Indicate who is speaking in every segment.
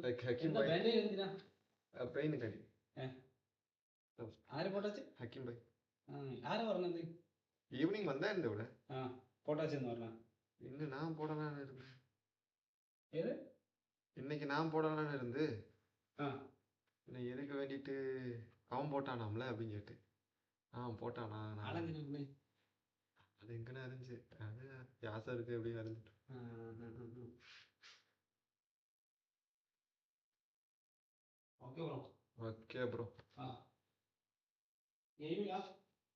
Speaker 1: Like Hakeem
Speaker 2: എന്താ
Speaker 1: bhai
Speaker 2: bandage എന്തിനാ?
Speaker 1: Pain കടി
Speaker 2: ആര് പോട്ടാച്ച്?
Speaker 1: ഹക്കീം ഭായ്
Speaker 2: ആരാ പറഞ്ഞത്?
Speaker 1: ഈവനിങ് വന്നായിരുന്നു ഇവിടെ.
Speaker 2: போட்டாச்சு പറഞ്ഞ
Speaker 1: இன்னும் நான் போடலான்னு இருந்து
Speaker 2: ஏது
Speaker 1: இன்னைக்கு நான் போடலான்னு இருந்து
Speaker 2: ஆ
Speaker 1: இன்னைக்கு எதுக்கு வேண்டிட்டு அவன் போட்டானாம்ல அப்படின்னு கேட்டு போட்டானா
Speaker 2: அழகு
Speaker 1: அது எங்கன்னு அறிஞ்சு அது யாசம் இருக்கு அப்படின்னு அறிஞ்சிட்டு
Speaker 2: ஓகே ப்ரோ
Speaker 1: ஓகே ப்ரோ
Speaker 2: ஏமிலா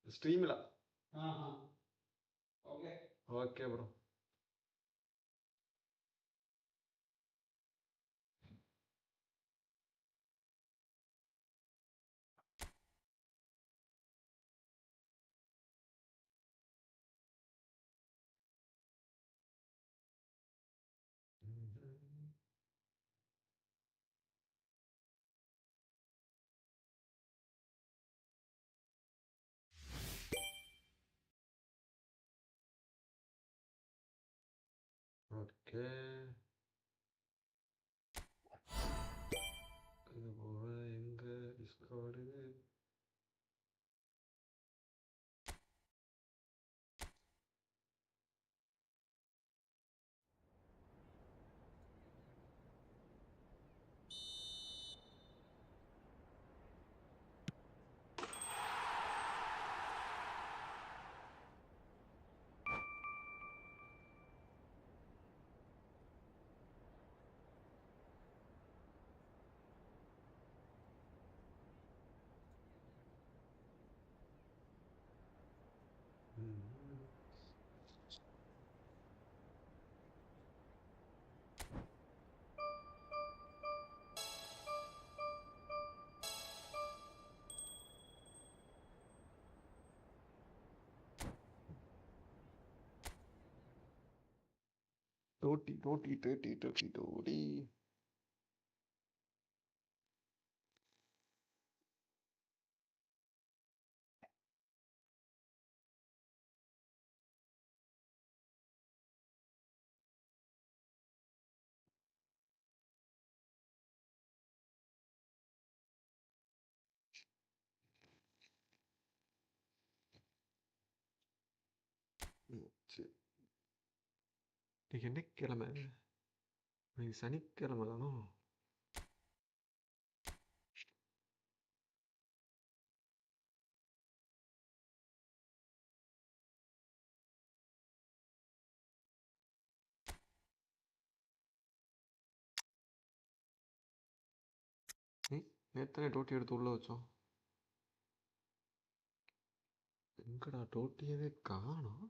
Speaker 1: ஸ்ட்ரீமிலா
Speaker 2: ஓகே
Speaker 1: ஓகே ப்ரோ ஓகே இது போக எங்க டிஸ்கார்டு டோட்டி சரி இன்னைக்கு என்ன கிழமை? இன்னைக்கு சனிக்கிழமை தானோ? நேத்தானே டோட்டி எடுத்து உள்ள வச்சோம். எங்கடா டோட்டியவே காணோம்.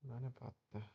Speaker 1: நானே பார்த்தேன்.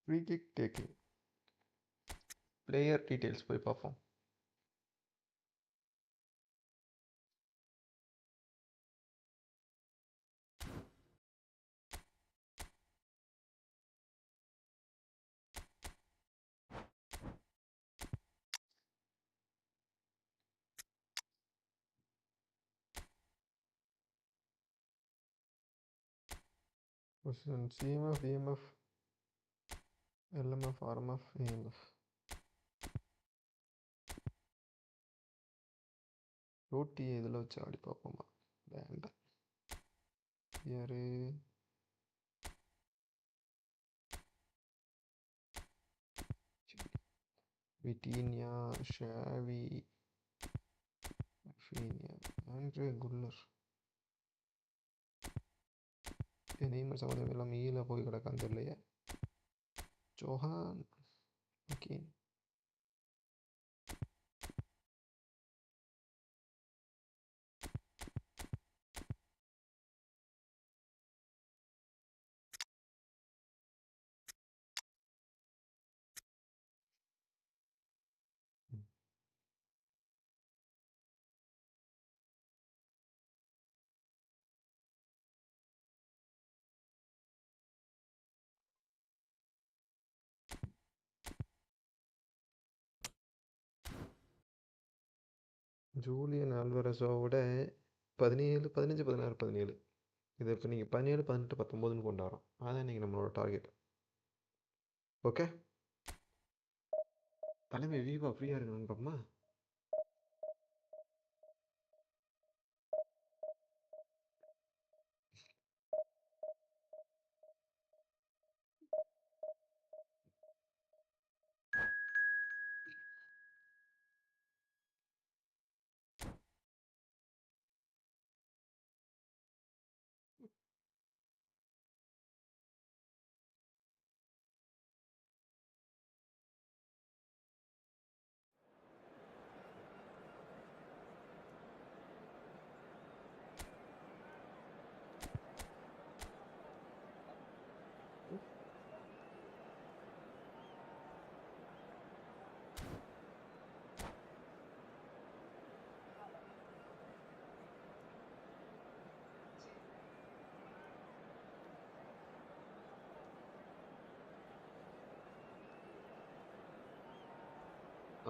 Speaker 1: Free kick taking. Player details போய் பார்ப்போம். CMF, DMF, LMF, RMF, EMF. ரோட்டியை இதில் வச்சு ஆடி பார்ப்போமா? வேண்டாம். யாரு விட்டீனியா, Xavi, Raphinha, Andre Khullar. Neymar சம்மந்தம் எல்லாம் ஈல போய் கிடக்கான்னு தெரியலையே. Johann, okay. ஜூலியன் ஆல்வரஸோட 17, 15, 16, 17. இதை இப்போ நீங்கள் 17, 18, 19ன்னு கொண்டு வரோம். அதான் நீங்கள் நம்மளோட டார்கெட். ஓகே, தலைமை வீவா ஃப்ரீயாக இருக்கணும்னு பார்ப்போமா?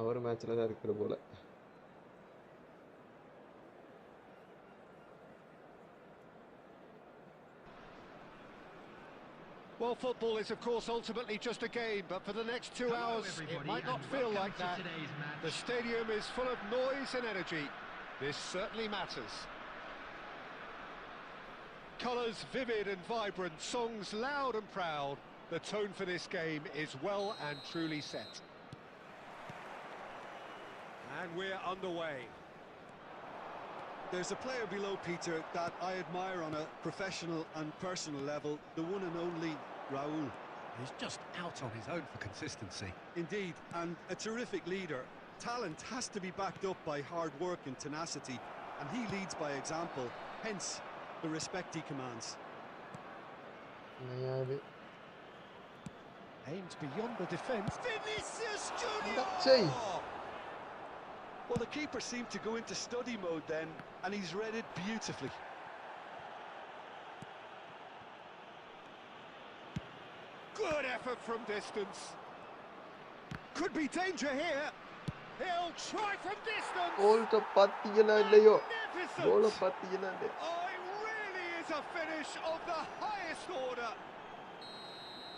Speaker 1: அவர் மேட்ச்சில் தான் இருக்கிற போல.
Speaker 3: Well, football is, of course, ultimately just a game, but for the next 2 hours, it might not feel like that. The stadium is full of noise and energy. This certainly matters. Colours vivid and vibrant, songs loud and proud. The tone for this game is well and truly set. And we're underway.
Speaker 4: There's a player below, Peter, that I admire on a professional and personal level, the one and only Raul.
Speaker 3: He's just out on his own for consistency.
Speaker 4: Indeed, and a terrific leader. Talent has to be backed up by hard work and tenacity, and he leads by example, hence the respect he commands.
Speaker 3: Aimed beyond the defence.
Speaker 4: Vinicius Junior! Well, the keeper seemed to go into study mode then, and he's read it beautifully.
Speaker 3: Good effort from distance. Could be danger here. He'll try from distance.
Speaker 1: Magnificent.
Speaker 3: Oh, it really is a finish of the highest order.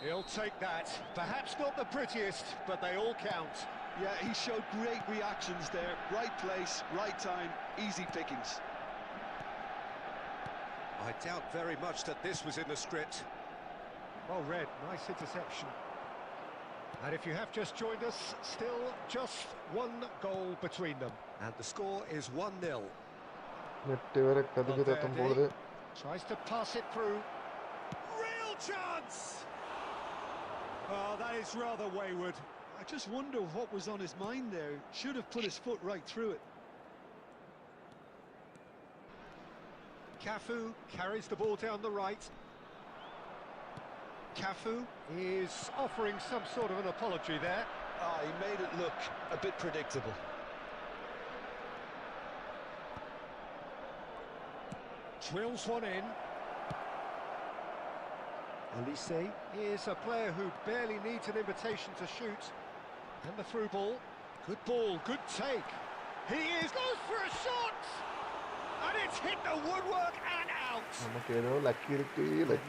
Speaker 3: He'll take that. Perhaps not the prettiest, but they all count.
Speaker 4: Yeah, he showed great reactions there. Right place, right time, easy pickings.
Speaker 3: I doubt very much that this was in the script. Well read, nice interception. And if you have just joined us, still just one goal between them. And the score is 1-0. Tries to pass it through. Real chance! Oh, that is rather wayward.
Speaker 4: I just wonder what was on his mind there. Should have put his foot right through it.
Speaker 3: Cafu carries the ball down the right. Cafu is offering some sort of an apology there.
Speaker 4: Ah, he made it look a bit predictable.
Speaker 3: Drills one in. Elise is a player who barely needs an invitation to shoot. And the through ball. Good ball, good take. He goes for a shot! And it's hit the woodwork and out.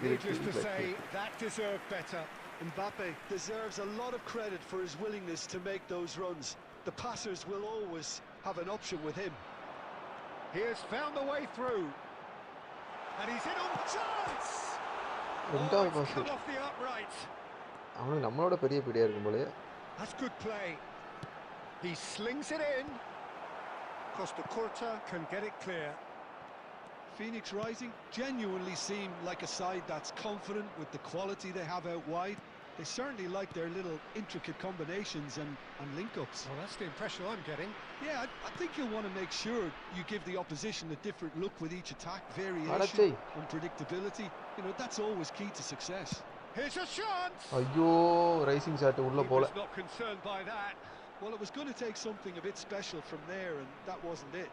Speaker 3: Needless to say, that deserved better.
Speaker 4: Mbappe deserves a lot of credit for his willingness to make those runs. The passers will always have an option with him.
Speaker 3: He has found the way through. And he's in on chance! Oh,
Speaker 1: ரெண்டாவது
Speaker 3: it's
Speaker 1: pass
Speaker 3: come off the upright.
Speaker 1: அவனுக்கு நம்மளோட பெரிய பிடியா இருக்கும் போலயே.
Speaker 3: That's good play. He slings it in. Costa Curta can get it clear.
Speaker 4: Phoenix Rising genuinely seem like a side that's confident with the quality they have out wide. They certainly like their little intricate combinations and link-ups.
Speaker 3: Well, that's the impression I'm getting.
Speaker 4: Yeah, I think you'll want to make sure you give the opposition a different look with each attack. Variation,
Speaker 1: அடச்சை.
Speaker 4: unpredictability, that's always key to success.
Speaker 3: Here's a chance!
Speaker 1: ஐயோ rising shot உள்ள
Speaker 3: He
Speaker 1: போல.
Speaker 3: was not concerned by that.
Speaker 4: Well, it was going to take something a bit special from there, and that wasn't it.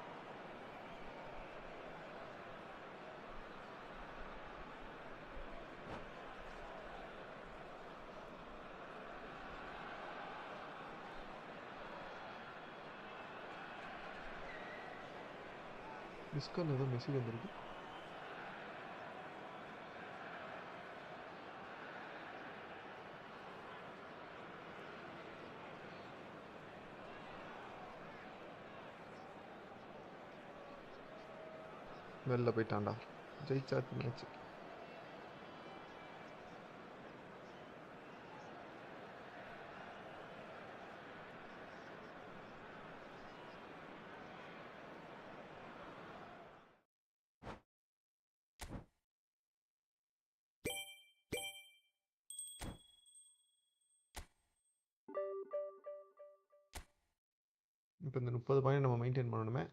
Speaker 1: Miss call ஏதோ message வந்திருக்கு. வெளில போயிட்டான்டா. ஜெயிச்சாச்சு match. இப்போ இந்த 30 point நம்ம maintain பண்ணணுமே.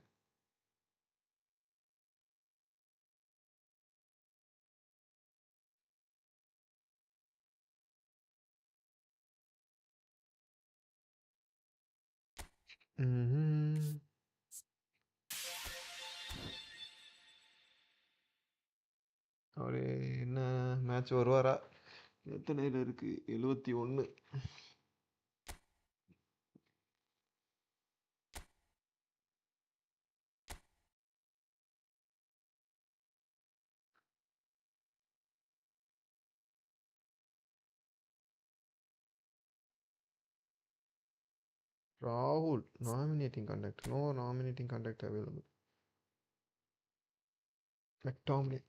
Speaker 1: அவரு என்ன மேட்ச் வருவாரா? எத்தனையில் இருக்கு? 71. Rahul, nominating contact. No nominating contact available. McTominay.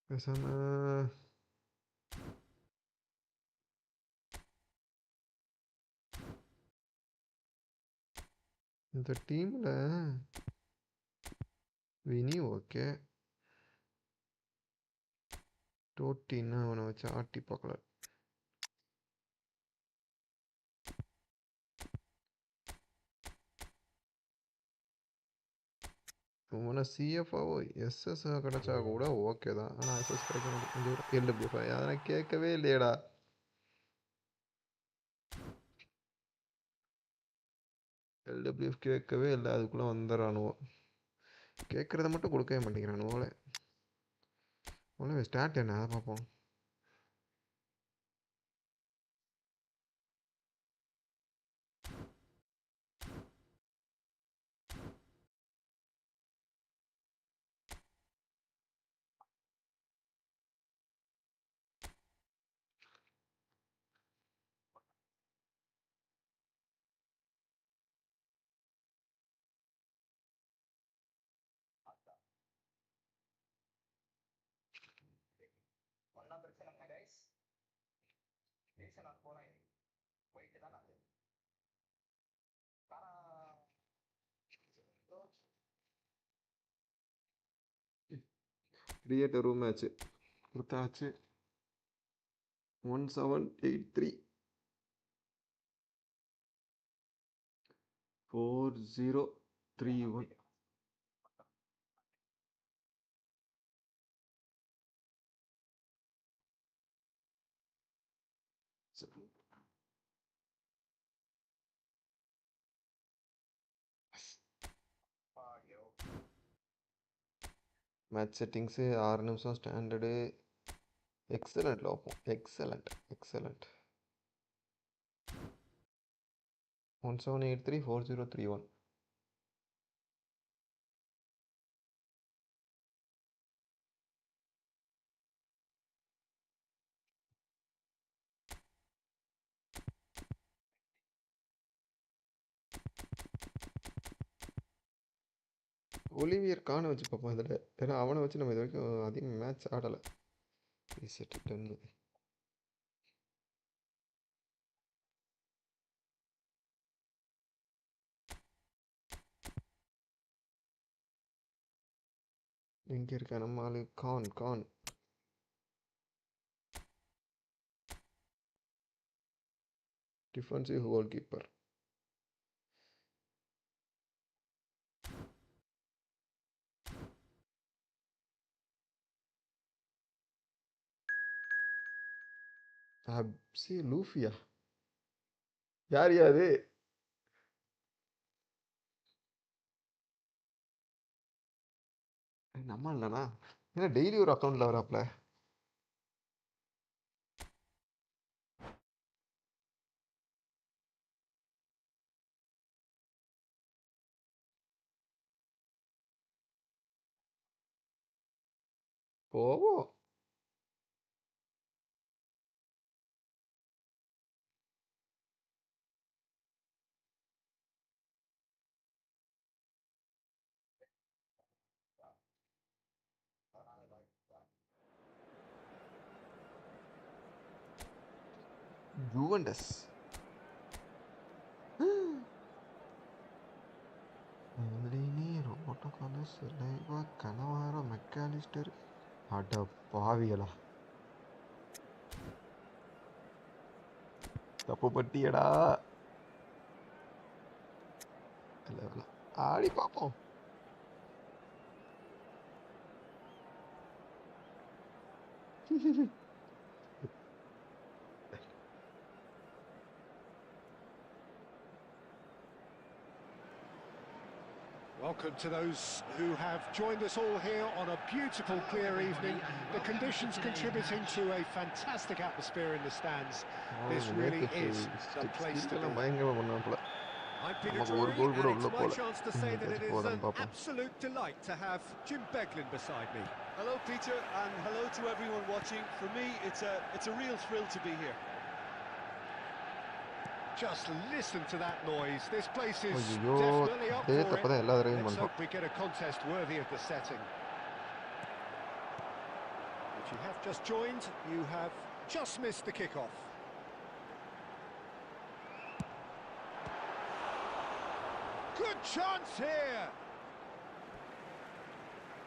Speaker 1: பேசாம இந்த டீம்ல வினி ஓகே. டோட்டின்னு அவனை வச்சு ஆட்டி பார்க்கல. உன சிஎஃப்ஓ எஸ்எஸ் கிடைச்சா கூட ஓகே தான். ஆனால் எஸ்எஸ் கிடைக்க கொஞ்சம் எல்டபிள்யூ அதெல்லாம் கேட்கவே இல்லையடா. எல்டபிள்யூஎஃப் கேட்கவே இல்லை. அதுக்குள்ளே வந்துடுறானுவோ. கேட்குறத மட்டும் கொடுக்கவே மாட்டேங்கிறானுவோல. ஒன்றும் ஸ்டார்ட் என்ன அதை பார்ப்போம். கிரியேட் ரூம் மேட்ச்சு கொடுத்தாச்சு. 1783 4031. மேட்ச் செட்டிங்ஸு 6 நிமிஷம் ஸ்டாண்டர்டு. எக்ஸலண்ட்டில் வைப்போம். எக்ஸலண்ட் 1783 4031. ஒலிவியர் கானை வச்சு பார்ப்போம் இதில். ஏன்னா அவனை வச்சு நம்ம இது வரைக்கும் அதிகம் மேட்ச் ஆடலை. ரீசெட் 10. எங்கே இருக்கா நம்ம ஆளு? Kahn defensive goalkeeper. லூஃபியா? யார் அது? நம்ம இல்லைண்ணா. ஏன்னா டெய்லி ஒரு அக்கௌண்ட்டில் வராப்ல. போவோம். ஜூவண்டஸ். ரோபோட்டோ காலஸ் லைவா கனவாரோ மெக்காலிஸ்டர். அட பாவிகளா, தப்பு பட்டியடா. இல்லை ஆடி பார்ப்போம்.
Speaker 3: Welcome to those who have joined us all here on a beautiful, clear evening. The conditions contributing to a fantastic atmosphere in the stands. This really is the place to be. I'm Peter Drury, and it's my chance to say that it is an absolute delight to have Jim Beglin beside me.
Speaker 4: Hello, Peter, and hello to everyone watching. For me, it's a real thrill to be here.
Speaker 3: Just listen to that noise. This place is definitely up for it. Let's hope we get a contest worthy of the setting. If you have just joined, you have just missed the kickoff. Good chance here.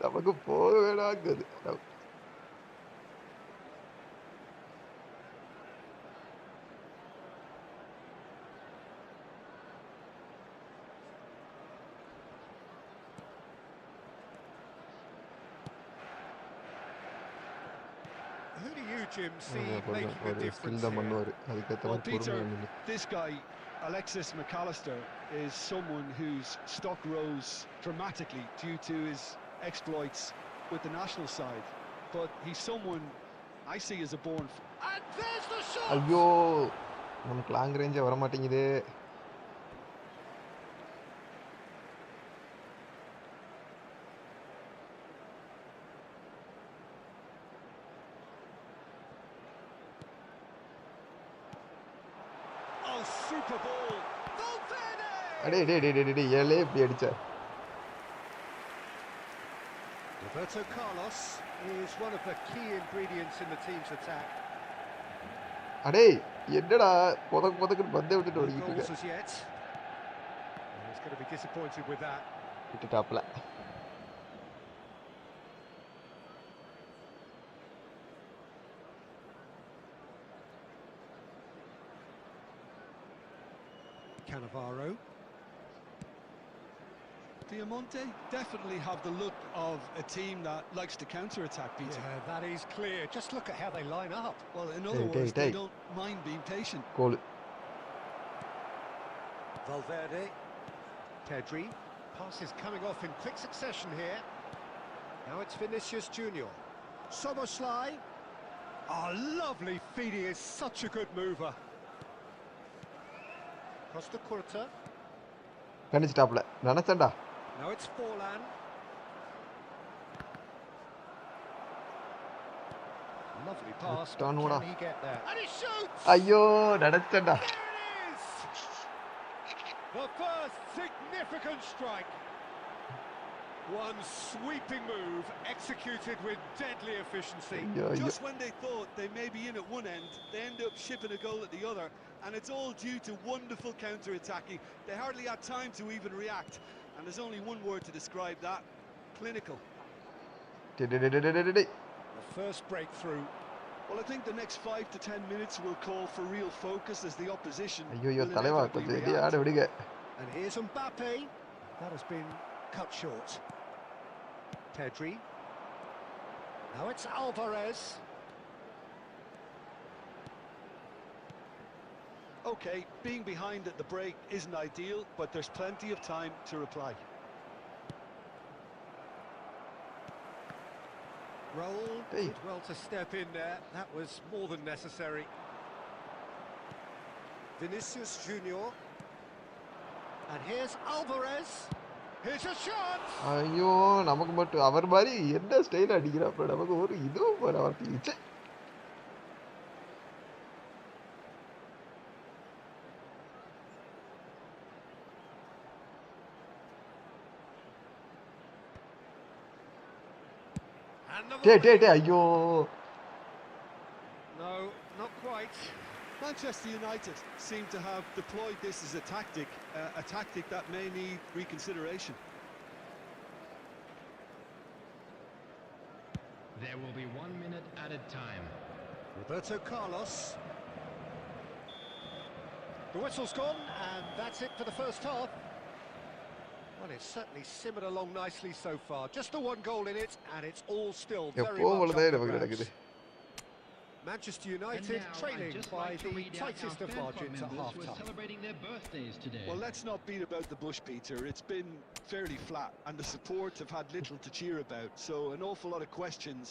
Speaker 1: நமக்கு போக வேணாங்குது.
Speaker 3: Who do you, Jim, see making a difference here?
Speaker 4: Well, Peter, this guy, Alexis McAllister, is someone whose stock rose dramatically due to his exploits with the national side. But he's someone I see as a born...
Speaker 3: And there's the shot!
Speaker 1: ஐயோ, நமக்கு long ரேஞ்சே வர மாட்டேங்குது.
Speaker 3: Super ball. Valverde!
Speaker 1: அடே ஏலே இப்படி அடிச்ச.
Speaker 3: Roberto Carlos is one of the key ingredients in the team's attack.
Speaker 1: அடே என்னடா பொதக்குன்னு பந்தே விட்டுட்டு ஓடிக்கிட்டு இருக்க.
Speaker 3: He's going to be disappointed with that.
Speaker 1: விட்டுட்டாப்ல.
Speaker 3: Cannavaro.
Speaker 4: Diamante definitely have the look of a team that likes to counter-attack, Peter.
Speaker 3: Yeah, that is clear. Just look at how they line up.
Speaker 4: Well, in other words, they don't mind being patient.
Speaker 1: Goal.
Speaker 3: Valverde. Pedri. Passes coming off in quick succession here. Now it's Vinicius Junior. Soboslai. Oh, lovely feed. He is such a good mover. Costa Curta.
Speaker 1: கணிச்சிட்டாப்ல நினைச்சேன்டா.
Speaker 3: Now it's Forlan. Lovely pass. Can he get there? And he shoots!
Speaker 1: ஐயோ நினைச்சேன்டா.
Speaker 3: There it is! The first significant strike. One sweeping move, executed with deadly efficiency.
Speaker 4: Just when they thought they may be in at one end, they end up shipping a goal at the other, and it's all due to wonderful counter-attacking. They hardly had time to even react, and there's only one word to describe that: clinical.
Speaker 3: The first breakthrough.
Speaker 4: Well, I think the next 5 to 10 minutes will call for real focus as the opposition will
Speaker 1: ஐயோ தலைவா
Speaker 4: inevitably
Speaker 1: கொஞ்சம் வெளியே ஆட
Speaker 4: react.
Speaker 1: விடுங்க.
Speaker 3: And here's Mbappe. That has been cut short. Pedri. Now it's Alvarez.
Speaker 4: Okay, being behind at the break isn't ideal, but there's plenty of time to reply.
Speaker 3: Raul
Speaker 1: Hey.
Speaker 3: did well to step in there. That was more than necessary. Vinicius Junior. And here's Alvarez. Here's a shot!
Speaker 1: ஐயோ நமக்கு மட்டும் அவர் மாதிரி என்ன style அடிக்கிறாப்ல, நமக்கு ஒரு இதுவும் போல அவர்த்தி. டே ஐயோ.
Speaker 3: No, not quite.
Speaker 4: Manchester United seem to have deployed this as a tactic that may need reconsideration.
Speaker 2: There will be 1 minute added time.
Speaker 3: Roberto Carlos. The whistle's gone, and that's it for the first half. Well, it's certainly simmered along nicely so far. Just the one goal in it, and it's all still very much up for grabs. Manchester United trailing by the tightest of margins at half-time.
Speaker 2: Celebrating their birthdays today.
Speaker 4: Well, let's not beat about the bush, Peter. It's been fairly flat, and the support have had little to cheer about. So an awful lot of questions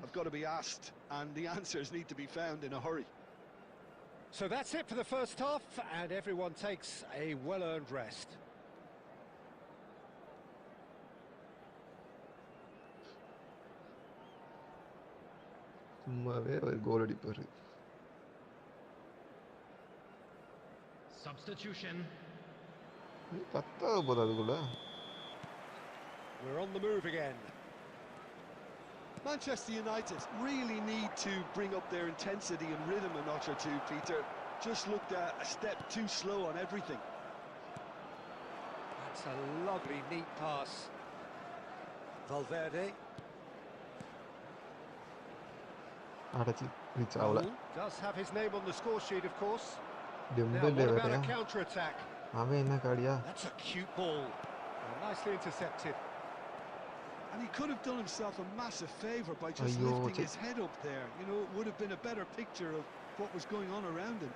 Speaker 4: have got to be asked, and the answers need to be found in a hurry.
Speaker 3: So that's it for the first half, and everyone takes a well-earned rest.
Speaker 1: சும்மாவே அவர் கோல் அடிப்பாரு.
Speaker 2: Substitution.
Speaker 1: பத்தாவது போதும் அதுக்குள்ள.
Speaker 3: We're on the move again.
Speaker 4: Manchester United really need to bring up their intensity and rhythm a notch or two, Peter. Just looked a step too slow on everything.
Speaker 3: That's a lovely, neat pass. Valverde.
Speaker 1: அடச்சி reach ஆகல.
Speaker 3: Does have his name on the score sheet, of course. Now,
Speaker 1: டெம்பெலே
Speaker 3: what about
Speaker 1: வேறயா?
Speaker 3: a counter-attack?
Speaker 1: அவன் என்ன காடியா?
Speaker 3: That's a cute ball. Nicely intercepted.
Speaker 4: And he could have done himself a massive favour by just
Speaker 1: Ayyo,
Speaker 4: lifting his head up there. You know, it would have been a better picture of what was going on around him.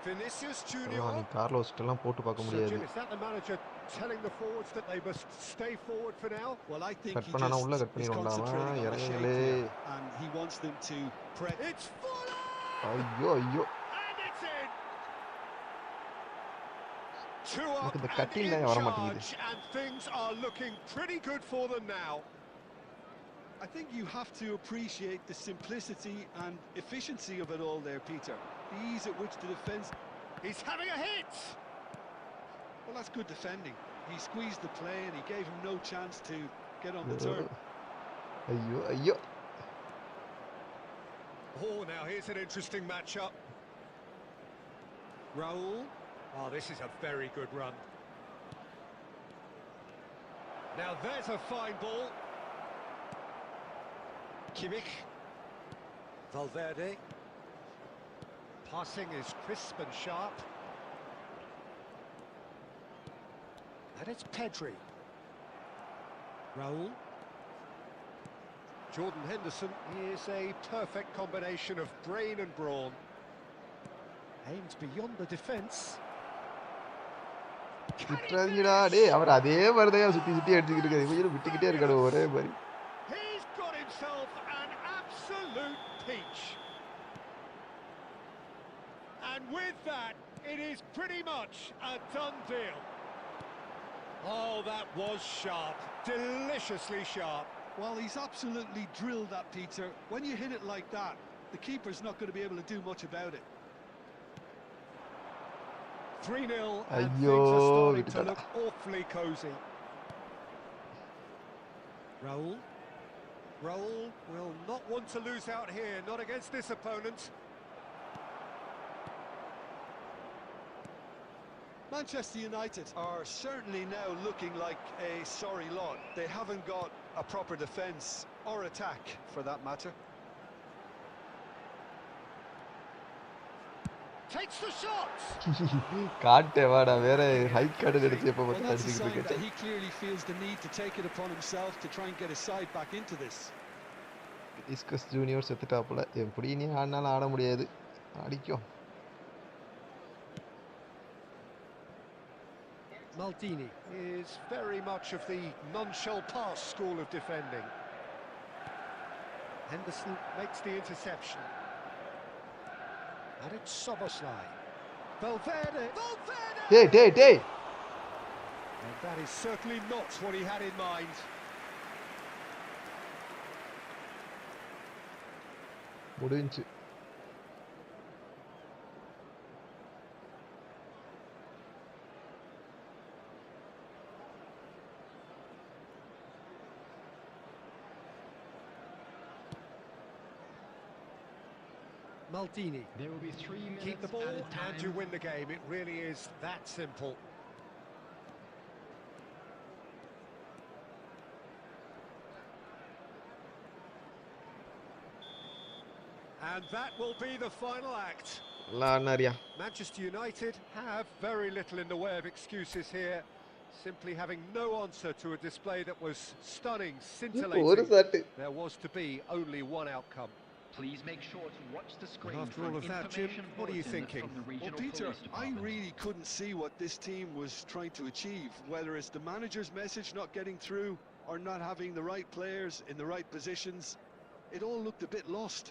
Speaker 3: Vinicius
Speaker 1: நீ
Speaker 3: Junior.
Speaker 1: Carlos எல்லாம் போட்டு பார்க்க
Speaker 3: So,
Speaker 1: முடியாது.
Speaker 3: Jim, is that the manager telling the forwards that they must stay forward for now?
Speaker 4: Well, I think
Speaker 1: cut
Speaker 4: he
Speaker 1: பண்ணானா
Speaker 4: just
Speaker 1: உள்ள cut
Speaker 4: is
Speaker 1: பண்ணிடுவான்டா
Speaker 4: concentrating
Speaker 1: அவன்.
Speaker 4: on the shape
Speaker 1: இறங்குங்களே.
Speaker 4: here, and he wants them to press.
Speaker 3: It's full
Speaker 1: ஐயோ ஐயோ.
Speaker 3: and it's in. Two up
Speaker 1: எனக்கு இந்த
Speaker 3: and
Speaker 1: cutting
Speaker 3: in
Speaker 1: தான் வர மாட்டேங்குது.
Speaker 3: charge, and things are looking pretty good for them now.
Speaker 4: I think you have to appreciate the simplicity and efficiency of it all there, Peter. The ease at which the defence...
Speaker 3: He's having a hit.
Speaker 4: Well, that's good defending. He squeezed the play and he gave him no chance to get on the turn.
Speaker 1: ஐயோ ஐயோ.
Speaker 3: Oh, now here's an interesting matchup. Raul. Oh, this is a very good run. Now there's a fine ball. Kimmich. Valverde. Passing is crisp and sharp. And it's Pedri. Raul. Jordan Henderson is a perfect combination of brain and brawn. Aimed beyond the defence.
Speaker 1: விட்டுறாதீங்கடா டேய், அவர் அதே மாதிரி தான் சுற்றி சுற்றி அடிச்சுக்கிட்டு இருக்காரு. இவங்க விட்டுக்கிட்டே இருக்காரு ஒரே மாதிரி.
Speaker 3: He's got himself an absolute peach. And with that, it is pretty much a done deal. Oh, that was sharp, deliciously sharp.
Speaker 4: Well, he's absolutely drilled that, Peter. When you hit it like that, the keeper's not going to be able to do much about it.
Speaker 3: 3-0 and
Speaker 1: ஐயோ
Speaker 3: things are starting to
Speaker 1: விட்டுட்டடா.
Speaker 3: look awfully cosy. Raul. Raul will not want to lose out here, not against this opponent.
Speaker 4: Manchester United are certainly now looking like a sorry lot. They haven't got a proper defence or attack, for that matter.
Speaker 3: Takes the shot!
Speaker 1: காட்டே வாடா வேற height card எடுத்து எப்போ
Speaker 4: Well,
Speaker 1: பார்த்து
Speaker 4: that's a
Speaker 1: அடிச்சுக்கிட்டு
Speaker 4: sign that
Speaker 1: இருக்கேன்.
Speaker 4: he clearly feels the need to take it upon himself to try and get his side back into this.
Speaker 1: Discus junior செத்துட்டாப்புல. எப்படி நீ ஆடினாலும் ஆட முடியாது. அடிக்கும்.
Speaker 3: Maldini is very much of the none-shall-pass school of defending. Henderson makes the interception. And it's Soboslai. Valverde! Valverde!
Speaker 1: டேய்
Speaker 3: And that is certainly not what he had in mind.
Speaker 1: முடிஞ்சு.
Speaker 3: Maldini.
Speaker 2: There will be 3 minutes
Speaker 3: Keep the ball
Speaker 2: at a time.
Speaker 3: and you win the game. It really is that simple. And that will be the final act.
Speaker 1: லானாரியா.
Speaker 3: Manchester United have very little in the way of excuses here, simply having no answer to a display that was stunning,
Speaker 1: ஒரு
Speaker 3: scintillating.
Speaker 1: Shot.
Speaker 3: There was to be only one outcome.
Speaker 2: Please make sure to watch the screen.
Speaker 3: After
Speaker 2: for
Speaker 3: all
Speaker 2: an
Speaker 3: of that, Jim,
Speaker 2: information
Speaker 3: what are you
Speaker 2: bulletin
Speaker 3: thinking?
Speaker 2: from the
Speaker 4: Well,
Speaker 2: regional
Speaker 4: Peter,
Speaker 2: police
Speaker 4: I
Speaker 2: department.
Speaker 4: really couldn't see what this team was trying to achieve, whether it's the manager's message not getting through or not having the right players in the right positions. It all looked a bit lost.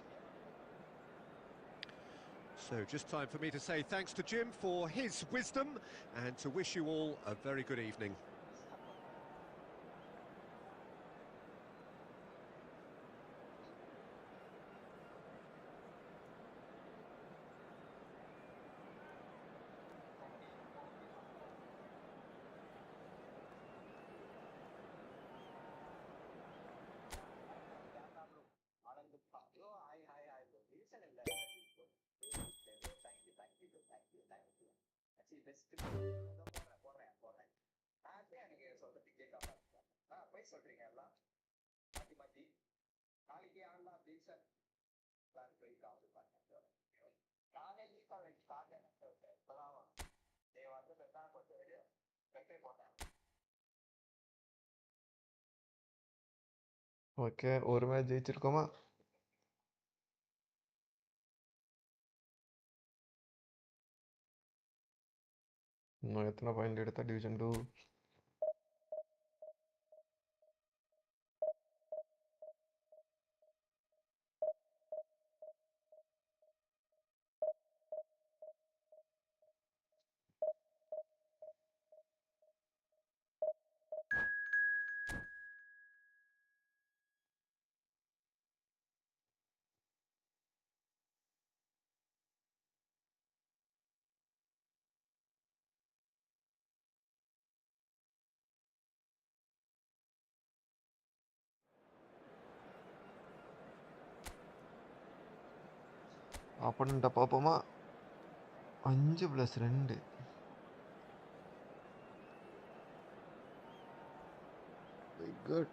Speaker 3: So just time for me to say thanks to Jim for his wisdom and to wish you all a very good evening.
Speaker 1: Okay ஒரு match ஜெயிச்சிருக்கோமா? இன்னும் எத்தனை point எடுத்தா division 2? அப்பன்ட்ட பார்ப்போமா? 5+2 good.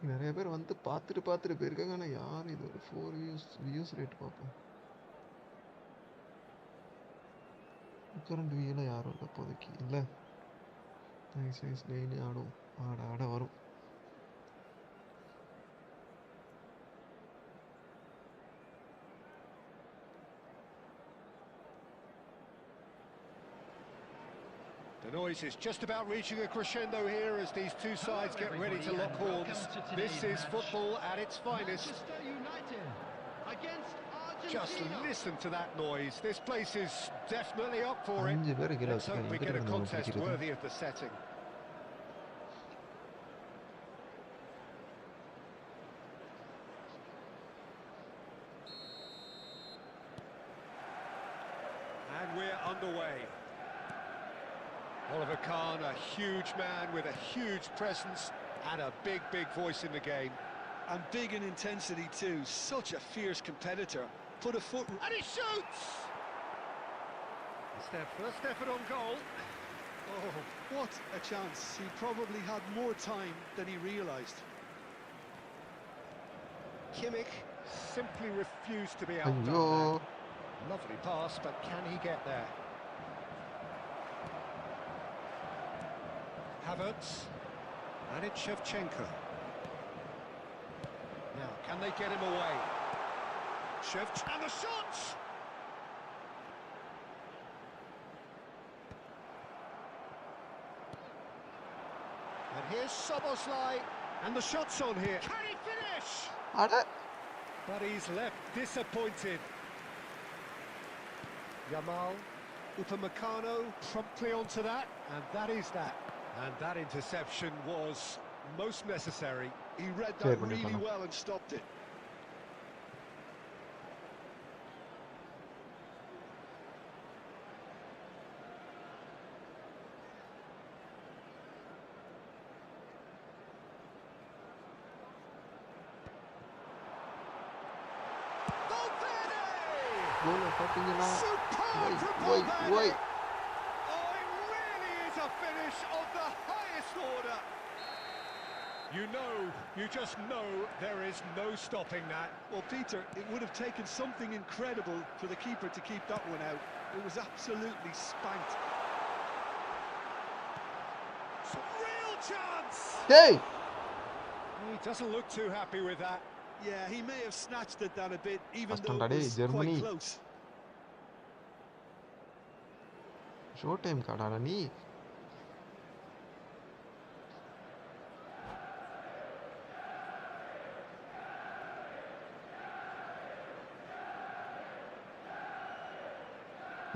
Speaker 1: நிறைய பேர் வந்து பார்த்துட்டு போயிருக்காங்க. ஆனால் யார் இது ஒரு 4 வியூஸ் ரேட் பார்ப்போம். கரண்ட் வியூவில் யாரும் இல்லை இப்போதைக்கு. இல்லை நைஸ் டெய்லி ஆடும். ஆட வரும்.
Speaker 3: noise is just about reaching a crescendo here as these two sides get ready to lock horns. This is football at its finest.
Speaker 2: Manchester United against
Speaker 3: Just
Speaker 2: Argentina.
Speaker 3: listen to that noise. This place is definitely up for it.
Speaker 1: 5 பேர் கீழ
Speaker 3: Let's hope
Speaker 1: வச்சிருக்காங்க.
Speaker 3: we
Speaker 1: எங்கிட்ட
Speaker 3: get a
Speaker 1: இருந்து நம்ம
Speaker 3: contest
Speaker 1: பிடிக்கிறது?
Speaker 3: worthy of the setting. And we're underway. Oliver Kahn, a huge man with a huge presence and a big, big voice in the game.
Speaker 4: And big in intensity too, such a fierce competitor. Put a foot...
Speaker 3: And he shoots! It's their first effort on goal.
Speaker 4: Oh, what a chance. He probably had more time than he realised.
Speaker 3: Kimmich simply refused to be outdone
Speaker 1: ஐயோ
Speaker 3: there. Lovely pass, but can he get there? Havertz, and it's Shevchenko. Now, can they get him away? And the shots! And here's Soboslai, and the shot's on here. Can he finish?
Speaker 1: அட
Speaker 3: But he's left disappointed. Yamal, Upamecano promptly onto that, and that is that. And that interception was most necessary.
Speaker 4: He read
Speaker 1: Fair
Speaker 4: that really
Speaker 1: பண்ணி
Speaker 4: well and stopped it.
Speaker 1: கோல பாத்தீங்களா?
Speaker 3: Superb from
Speaker 1: Wait,
Speaker 3: Valverde.
Speaker 1: wait.
Speaker 3: Oh, it really is a finish of the highest order. You just know there is no stopping that.
Speaker 4: Well, Peter, it would have taken something incredible for the keeper to keep that one out. It was absolutely spanked.
Speaker 3: Some real chance.
Speaker 1: Hey!
Speaker 3: He doesn't look too happy with that.
Speaker 4: Yeah, he may have snatched it down a bit, even
Speaker 1: Kashtam
Speaker 4: though it
Speaker 1: da
Speaker 4: was
Speaker 1: dai, Germany.
Speaker 4: quite close.
Speaker 1: Show time காடாடா நீ.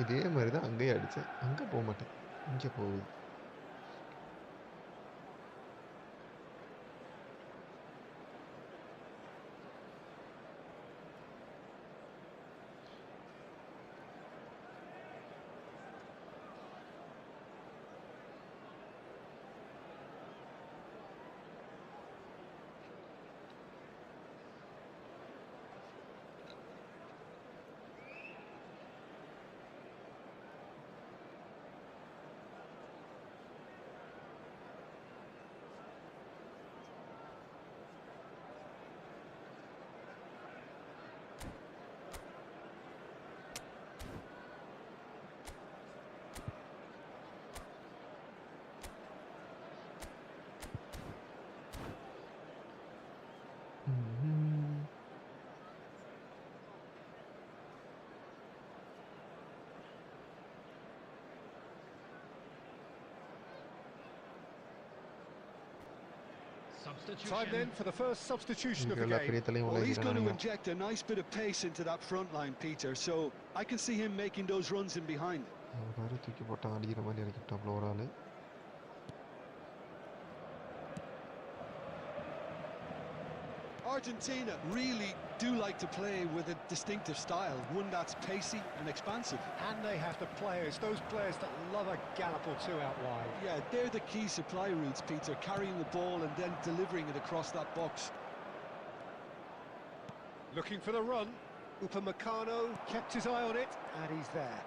Speaker 1: இதே மாதிரி தான் அங்கேயே அடித்தேன். அங்கே போக மாட்டேன், இங்கே போகுது.
Speaker 3: Time then for the first substitution of the
Speaker 1: இவங்கெல்லாம்
Speaker 3: game.
Speaker 1: பெரிய தலையும்
Speaker 4: Well, he's going to
Speaker 1: உலகிறானுங்க.
Speaker 4: inject a nice bit of pace into that front line, Peter, so I can see him making those runs in behind.
Speaker 1: பாரு தூக்கி போட்டான், அடிக்கிற மாதிரி இறக்கிட்டாப்புல ஒரு ஆள்.
Speaker 4: Argentina really do like to play with a distinctive style, one that's pacey and expansive.
Speaker 3: And they have the players, those players that love a gallop or two out wide.
Speaker 4: Yeah, they're the key supply routes, Peter, carrying the ball and then delivering it across that box.
Speaker 3: Looking for the run. Upamecano kept his eye on it, and he's there.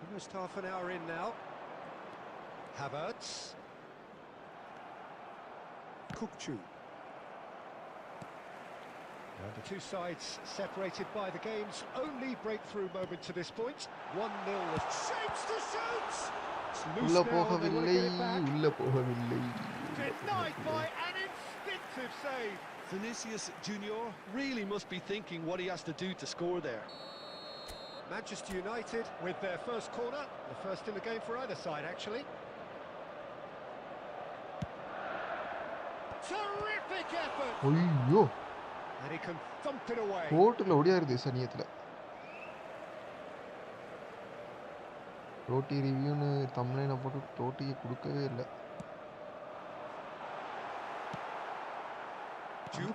Speaker 3: Almost half an hour in now. Havertz. Kukçu. And the two sides separated by the game's only breakthrough moment to this point. 1-0. Shapes to shoot! It's loose
Speaker 1: உள்ள
Speaker 3: now, they want to
Speaker 1: போகவில்லை,
Speaker 3: get it back.
Speaker 1: உள்ள போகவில்லை.
Speaker 3: Denied by an instinctive save.
Speaker 4: Vinicius Junior really must be thinking what he has to do to score there.
Speaker 3: Manchester United with their first corner, the first in the game for either side actually. Terrific effort.
Speaker 1: ஐயோ
Speaker 3: And he can thump it away.
Speaker 1: கோட்டில் ஒடியாருது சனியத்தில். ரோட்டி ரிவ்யூன்னு தம்ப்நெயிலை போட்டு ரோட்டியை கொடுக்கவே இல்லை.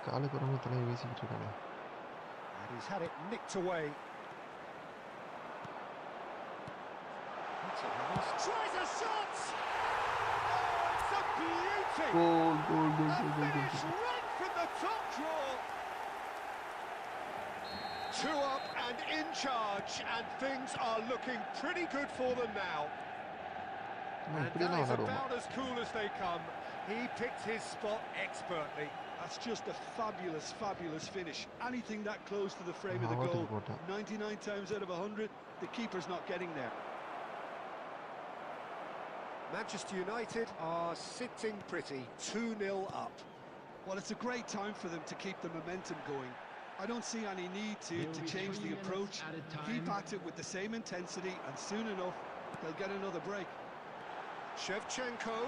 Speaker 1: காலுக்கு வரவங்க தலையை வீசிக்கிட்டு இருக்கானே.
Speaker 3: And he's had it nicked away. Tries a shot. Oh, it's a beauty.
Speaker 1: Goal.
Speaker 3: Finish right from the top draw. 2 up and in charge, and things are looking pretty good for them now. And that is about as cool as they come. He picked his spot expertly.
Speaker 4: That's just a fabulous finish. Anything that close to the frame of the goal, 99 times out of 100, the keeper's not getting there.
Speaker 3: Manchester United are sitting pretty, 2-0 up.
Speaker 4: Well, it's a great time for them to keep the momentum going. I don't see any need to change the approach. Keep at it with the same intensity, and soon enough, they'll get another break.
Speaker 3: Shevchenko,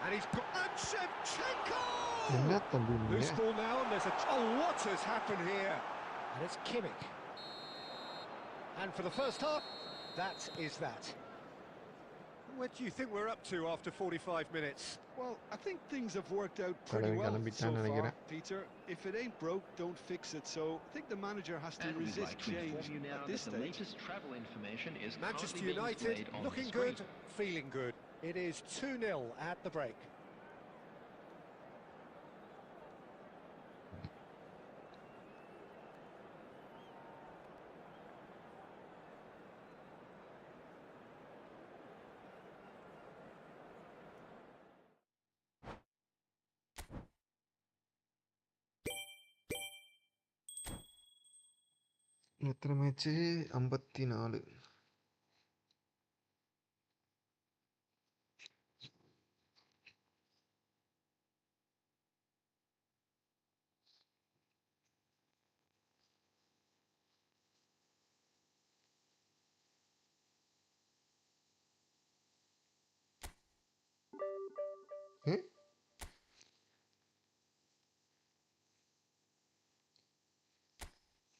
Speaker 3: and he's got... And Shevchenko!
Speaker 1: Loose
Speaker 3: Loose ball now, and there's a... Oh, what has happened here? And it's Kimmich. And for the first half, that is that. What do you think we're up to after 45 minutes?
Speaker 4: Well, I think things have worked out pretty well so far, Peter. If it ain't broke, don't fix it. So I think the manager has to resist change at this stage.
Speaker 2: Latest travel information is
Speaker 3: Manchester United looking good, feeling good. It is 2-0 at the break.
Speaker 1: எத்தனை match? 54.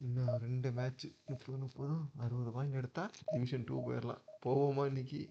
Speaker 1: இன்னும் 2 match 30 60 point எடுத்தா division 2 போயிடலாம். போவோமா இன்னைக்கு?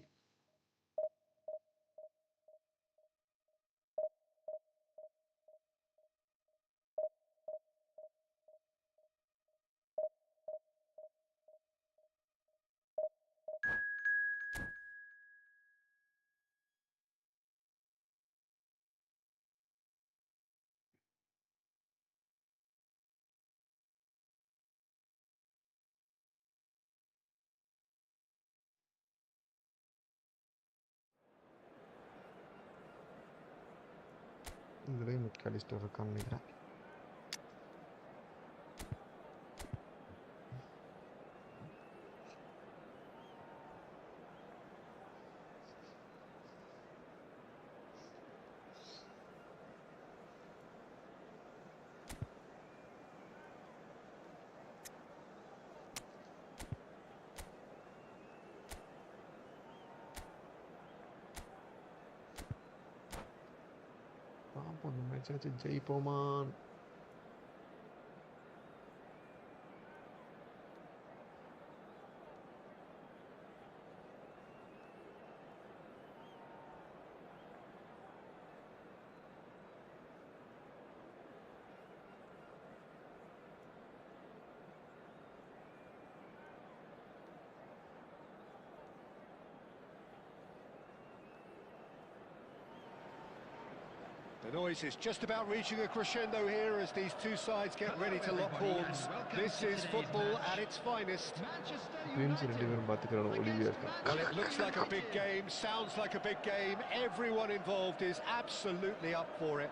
Speaker 1: இதுலேயும் Mac Allister இருக்கான்னு நினைக்கிறேன். பார்ப்போம் இந்த மேட்சாச்சும் ஜெயிப்போமான்.
Speaker 3: The noise is just about reaching a crescendo here as these two sides get ready to lock horns. This is football at its finest. Well, it looks like a big game, sounds like a big game. Everyone involved is absolutely up for it.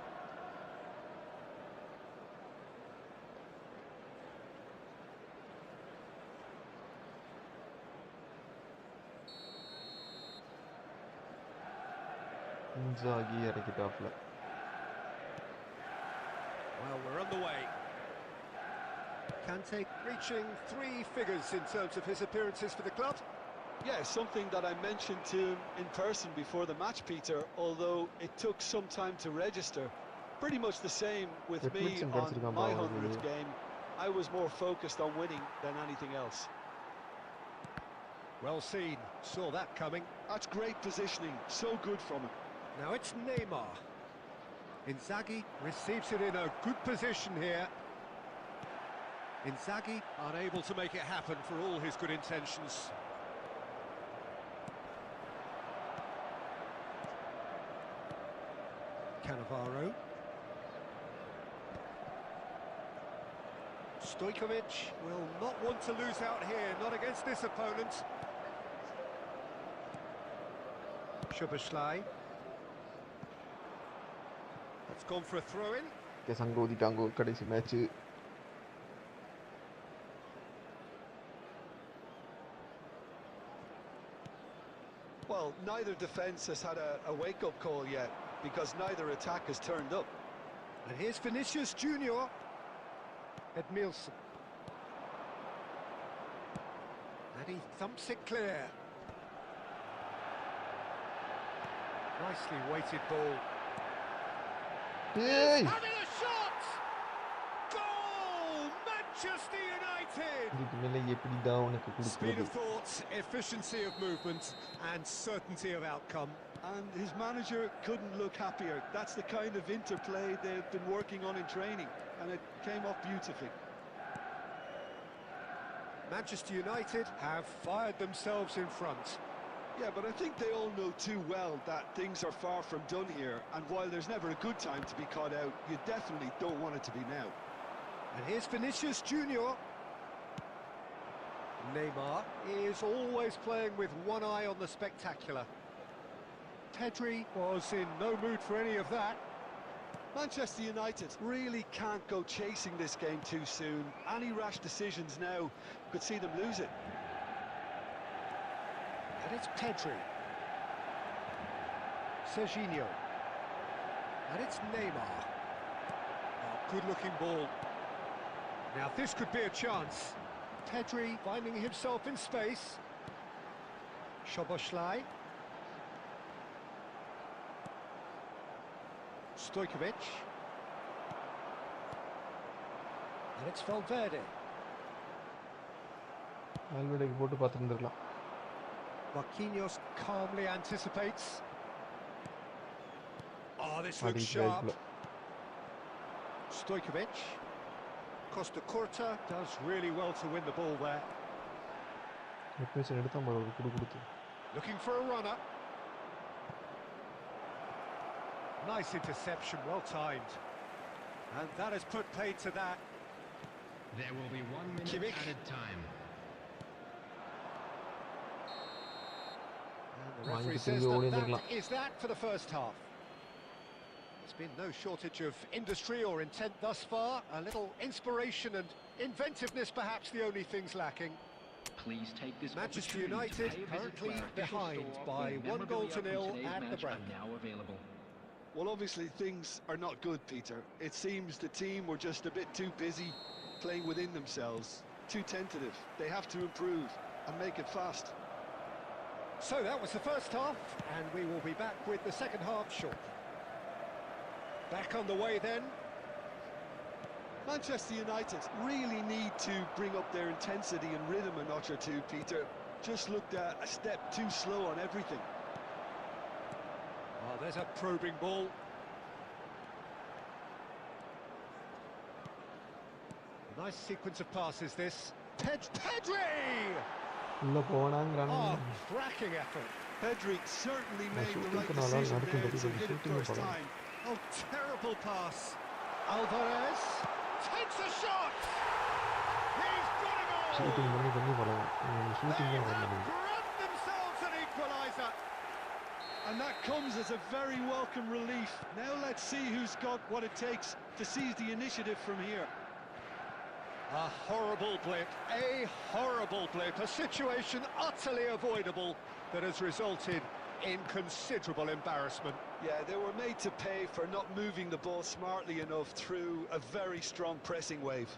Speaker 3: Well, we're on the way. Kante reaching 3 figures in terms of his appearances for the club.
Speaker 4: Yeah, something that I mentioned to him in person before the match, Peter, although it took some time to register. Pretty much the same with me
Speaker 1: Reflection
Speaker 4: on
Speaker 1: கிடைச்சிருக்கான்
Speaker 4: my
Speaker 1: பாவம்
Speaker 4: 100th
Speaker 1: அவனுக்கு.
Speaker 4: game. I was more focused on winning than anything else.
Speaker 3: Well seen, saw that coming.
Speaker 4: That's great positioning, so good from him.
Speaker 3: Now it's Neymar. Inzaghi receives it in a good position here. Inzaghi unable to make it happen for all his good intentions. Cannavaro. Stojkovic will not want to lose out here, not against this opponent. Szoboszlai. That's gone for a throw-in.
Speaker 1: அங்கே ஊதிட்டாங்க கடைசி match.
Speaker 4: Well, neither defence has had a wake-up call yet, because neither attack has turned up.
Speaker 3: And here's Vinicius Junior. Edmilson. And he thumps it clear. Nicely weighted ball.
Speaker 1: ஏய்
Speaker 3: Having a shot! Goal! Manchester United!
Speaker 1: இதுக்கு மேலே எப்படிதான் உனக்கு
Speaker 3: Speed
Speaker 1: கொடுக்குறது?
Speaker 3: of thought, efficiency of movement, and certainty of outcome.
Speaker 4: And his manager couldn't look happier. That's the kind of interplay they've been working on in training, and it came off beautifully.
Speaker 3: Manchester United have fired themselves in front.
Speaker 4: Yeah, but I think they all know too well that things are far from done here, and while there's never a good time to be caught out, you definitely don't want it to be now.
Speaker 3: And here's Vinicius Junior. Neymar is always playing with one eye on the spectacular. Pedri was in no mood for any of that.
Speaker 4: Manchester United really can't go chasing this game too soon. Any rash decisions now could see them lose it.
Speaker 3: And it's Pedri. Serginho. And it's Neymar. Oh, good-looking ball. Now this could be a chance. Pedri finding himself in space. Szoboszlai. Stojkovic. And it's Valverde.
Speaker 1: ஆல்வேடைக்கு போட்டு பார்த்துருந்துருக்கலாம்.
Speaker 3: Marquinhos calmly anticipates. Oh, this
Speaker 1: அது
Speaker 3: looks
Speaker 1: இப்படி
Speaker 3: sharp.
Speaker 1: ஆயிடுச்சுல.
Speaker 3: Stojkovic. Costa Curta does really well to win the ball there.
Speaker 1: எப்பேசன் எடுத்தான் பாரு ஒரு கொடுத்து.
Speaker 3: Looking for a runner. Nice interception, well timed. And that has put paid to that.
Speaker 2: There will be 1 minute
Speaker 3: Kimmich.
Speaker 2: added time.
Speaker 3: And the
Speaker 1: Well,
Speaker 3: referee
Speaker 1: you
Speaker 3: says
Speaker 1: can go
Speaker 3: that
Speaker 1: in there,
Speaker 3: that is that for the first half. There's been no shortage of industry or intent thus far. A little inspiration and inventiveness perhaps the only things lacking.
Speaker 5: Please take this
Speaker 3: Manchester
Speaker 5: opportunity
Speaker 3: United
Speaker 5: to pay a visit
Speaker 3: currently
Speaker 5: to our official
Speaker 3: behind
Speaker 5: store
Speaker 3: by
Speaker 5: where
Speaker 3: 1-0
Speaker 5: memorabilia from
Speaker 3: at
Speaker 5: today's
Speaker 3: the
Speaker 5: match
Speaker 3: break.
Speaker 5: are now available.
Speaker 4: Well, obviously things are not good, Peter. It seems the team were just a bit too busy playing within themselves, too tentative. They have to improve and make it fast.
Speaker 3: So that was the first half, and we will be back with the second half shortly. Back on the way then.
Speaker 4: Manchester United really need to bring up their intensity and rhythm a notch or two, Peter. Just looked a step too slow on everything.
Speaker 3: Oh, there's a probing ball. A nice sequence of passes this. Pedri!
Speaker 1: உள்ள போனாங்கறானே.
Speaker 3: Oh, cracking effort.
Speaker 4: Pedri certainly made the right
Speaker 1: shooting
Speaker 4: decision
Speaker 1: பண்ணாலும்
Speaker 4: there
Speaker 1: நடக்கும்
Speaker 4: to
Speaker 1: போது
Speaker 4: hit it
Speaker 1: shooting
Speaker 4: first
Speaker 1: பண்ணலாம்.
Speaker 4: time.
Speaker 3: Oh, terrible pass. Alvarez takes a shot. He's got a goal.
Speaker 1: Shooting பண்ணி போலாம். Shooting
Speaker 3: They
Speaker 1: தான்
Speaker 3: have
Speaker 1: பண்ணணும்.
Speaker 3: grabbed themselves an equaliser.
Speaker 4: And that comes as a very welcome relief. Now let's see who's got what it takes to seize the initiative from here.
Speaker 3: A horrible blip, a situation utterly avoidable that has resulted in considerable embarrassment.
Speaker 4: Yeah, they were made to pay for not moving the ball smartly enough through a very strong pressing wave.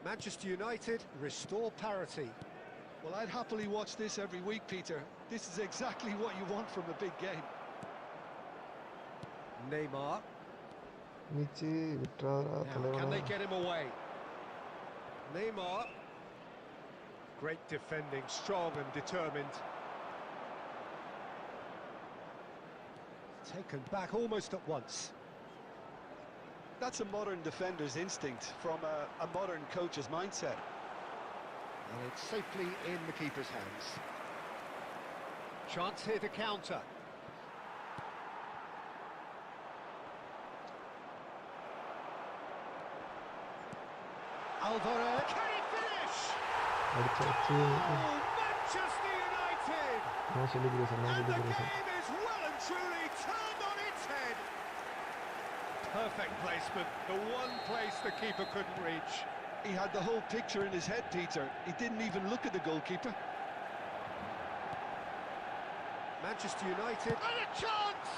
Speaker 3: Manchester United restore parity.
Speaker 4: Well, I'd happily watch this every week, Peter. This is exactly what you want from a big game.
Speaker 3: Neymar.
Speaker 1: மிச்சு விட்டுறாதா
Speaker 3: Now,
Speaker 1: தலைவனா.
Speaker 3: can they get him away? Neymar. Great defending, strong and determined. Taken back almost at once.
Speaker 4: That's a modern defender's instinct from a modern coach's mindset.
Speaker 3: And it's safely in the keeper's hands. Chance here to counter. Alvarez. Can he finish?
Speaker 1: அடிச்சாச்சு.
Speaker 3: Oh, Manchester United!
Speaker 1: நான் celebration
Speaker 3: And the game is well and truly turned on its head. Perfect placement, the one place the keeper couldn't reach.
Speaker 4: He had the whole picture in his head, Peter. He didn't even look at the goalkeeper.
Speaker 3: Manchester United. And a chance!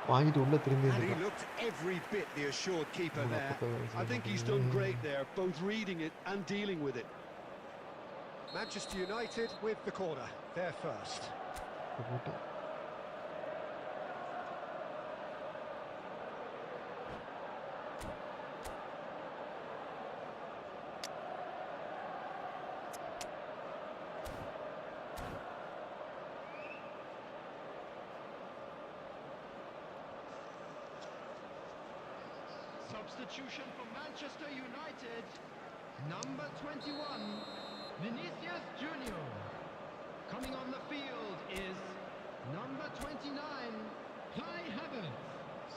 Speaker 1: வாங்கிட்டு உள்ள திரும்பி
Speaker 3: And he looked every bit the assured keeper there.
Speaker 4: I think he's done great there, both reading it and dealing with it.
Speaker 3: Manchester United with the corner, they're first.
Speaker 2: Substitution for Manchester United. Number 21, Vinicius Junior. Coming on the field is number 29, Kai Havertz.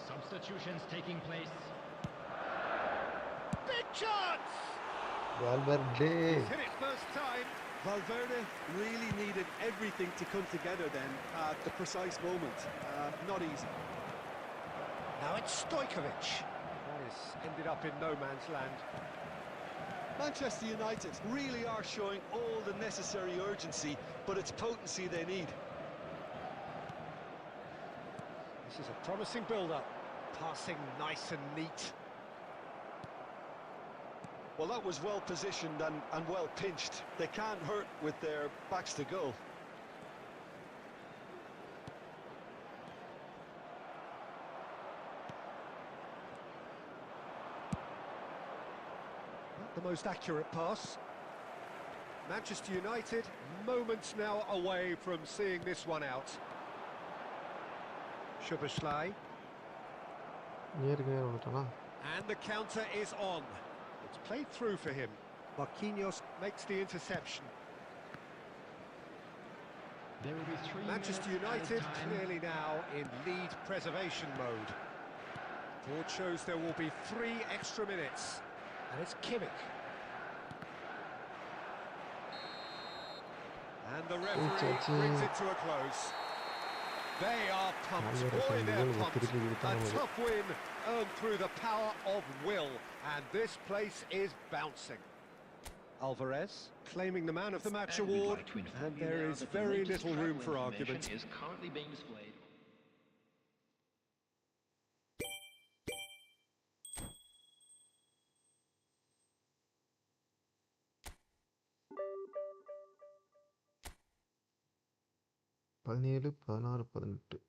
Speaker 2: Substitutions taking place.
Speaker 3: Big chance!
Speaker 1: Valverde.
Speaker 3: He's hit it first time.
Speaker 4: Valverde really needed everything to come together then at the precise moment. Not easy.
Speaker 3: Now it's Stojkovic. That is ended up in no man's land.
Speaker 4: Manchester United really are showing all the necessary urgency, but it's potency they need.
Speaker 3: This is a promising build-up. Passing nice and neat.
Speaker 4: Well, that was well positioned and well pinched. They can't hurt with their backs to goal.
Speaker 3: Not the most accurate pass. Manchester United moments now away from seeing this one out. Szoboszlai.
Speaker 1: நேருக்கு நேரம் வந்துட்டானா.
Speaker 3: And the counter is on. It's played through for him. Marquinhos makes the interception.
Speaker 2: There will be 3
Speaker 3: Manchester
Speaker 2: minutes
Speaker 3: United
Speaker 2: added time.
Speaker 3: clearly now in lead preservation mode. Board shows there will be 3 extra minutes. And it's Kimmich. And the referee brings it to a close. They are pumped. Boy, they're pumped. A tough win earned through the power of will. And this place is bouncing. Alvarez claiming the man of the match award. And there is very little room for argument.
Speaker 2: Is currently being displayed.
Speaker 1: பதினேழு 16 18